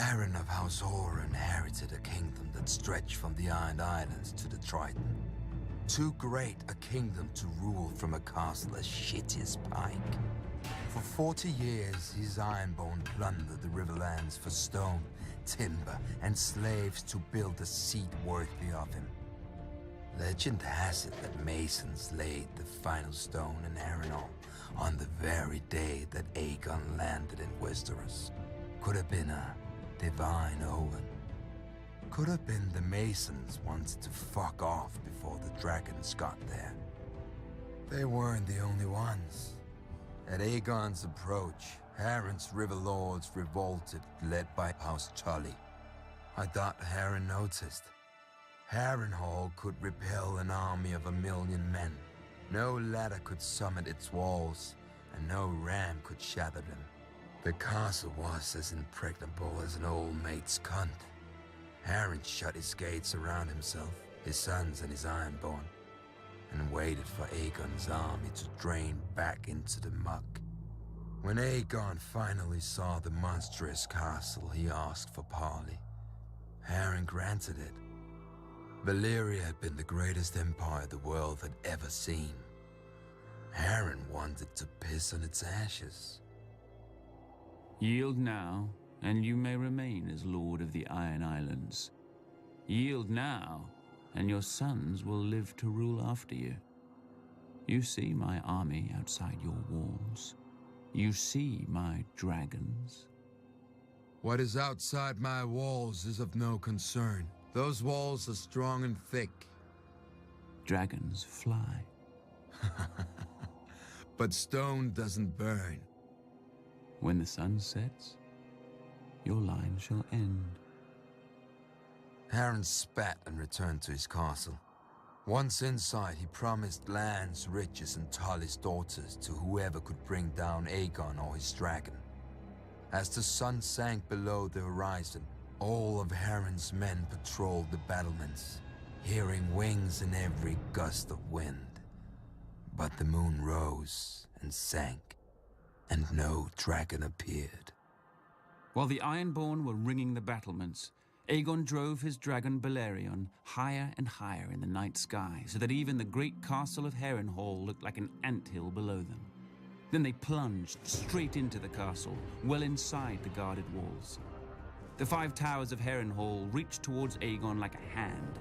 Hoare of House Hoare inherited a kingdom that stretched from the Iron Islands to the Trident. Too great a kingdom to rule from a castle as shitty as Pike. For 40 years, his Ironborn plundered the Riverlands for stone, timber, and slaves to build a seat worthy of him. Legend has it that masons laid the final stone in Harrenhal on the very day that Aegon landed in Westeros. Could have been a divine omen. Could have been the masons wanted to fuck off before the dragons got there. They weren't the only ones. At Aegon's approach, Harren's river lords revolted, led by House Tully. I thought Harren noticed. Harrenhal could repel an army of 1,000,000 men. No ladder could summit its walls, and no ram could shatter them. The castle was as impregnable as an old mate's cunt. Harren shut his gates around himself, his sons and his Ironborn, and waited for Aegon's army to drain back into the muck. When Aegon finally saw the monstrous castle, he asked for parley. Harren granted it. Valyria had been the greatest empire the world had ever seen. Harren wanted to piss on its ashes. Yield now, and you may remain as Lord of the Iron Islands. Yield now, and your sons will live to rule after you. You see my army outside your walls. You see my dragons. What is outside my walls is of no concern. Those walls are strong and thick. Dragons fly. But stone doesn't burn. When the sun sets, your line shall end. Harren spat and returned to his castle. Once inside, he promised lands, riches, and Tully's daughters to whoever could bring down Aegon or his dragon. As the sun sank below the horizon, all of Harren's men patrolled the battlements, hearing wings in every gust of wind. But the moon rose and sank, and no dragon appeared. While the Ironborn were ringing the battlements, Aegon drove his dragon Balerion higher and higher in the night sky, so that even the great castle of Harrenhal looked like an anthill below them. Then they plunged straight into the castle, well inside the guarded walls. The 5 towers of Harrenhal reached towards Aegon like a hand.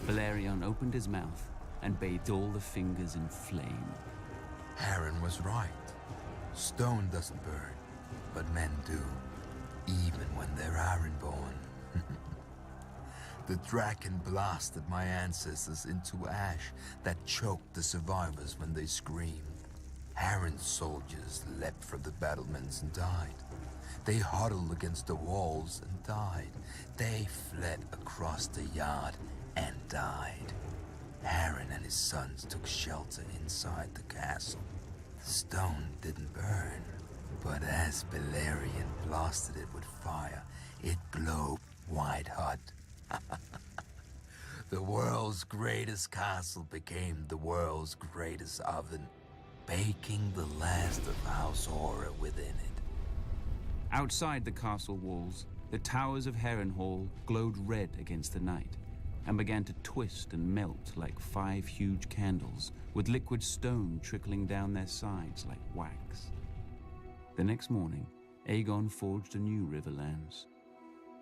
Balerion opened his mouth and bathed all the fingers in flame. Harren was right. Stone doesn't burn, but men do, even when they're Ironborn. The dragon blasted my ancestors into ash that choked the survivors when they screamed. Harren's soldiers leapt from the battlements and died. They huddled against the walls and died. They fled across the yard and died. Harren and his sons took shelter inside the castle. The stone didn't burn, but as Balerion blasted it with fire, it glowed white-hot. The world's greatest castle became the world's greatest oven, baking the last of House Hoare within it. Outside the castle walls, the towers of Harrenhal glowed red against the night and began to twist and melt like 5 huge candles, with liquid stone trickling down their sides like wax. The next morning, Aegon forged a new Riverlands.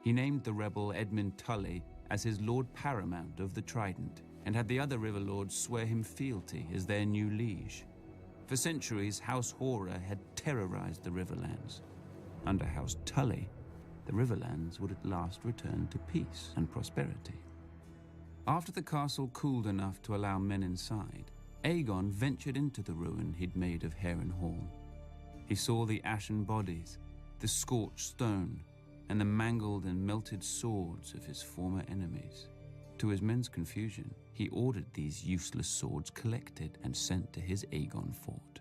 He named the rebel Edmund Tully as his Lord Paramount of the Trident, and had the other river lords swear him fealty as their new liege. For centuries, House Hoare had terrorized the Riverlands. Under House Tully, the Riverlands would at last return to peace and prosperity. After the castle cooled enough to allow men inside, Aegon ventured into the ruin he'd made of Harrenhal. He saw the ashen bodies, the scorched stone, and the mangled and melted swords of his former enemies. To his men's confusion, he ordered these useless swords collected and sent to his Aegon fort.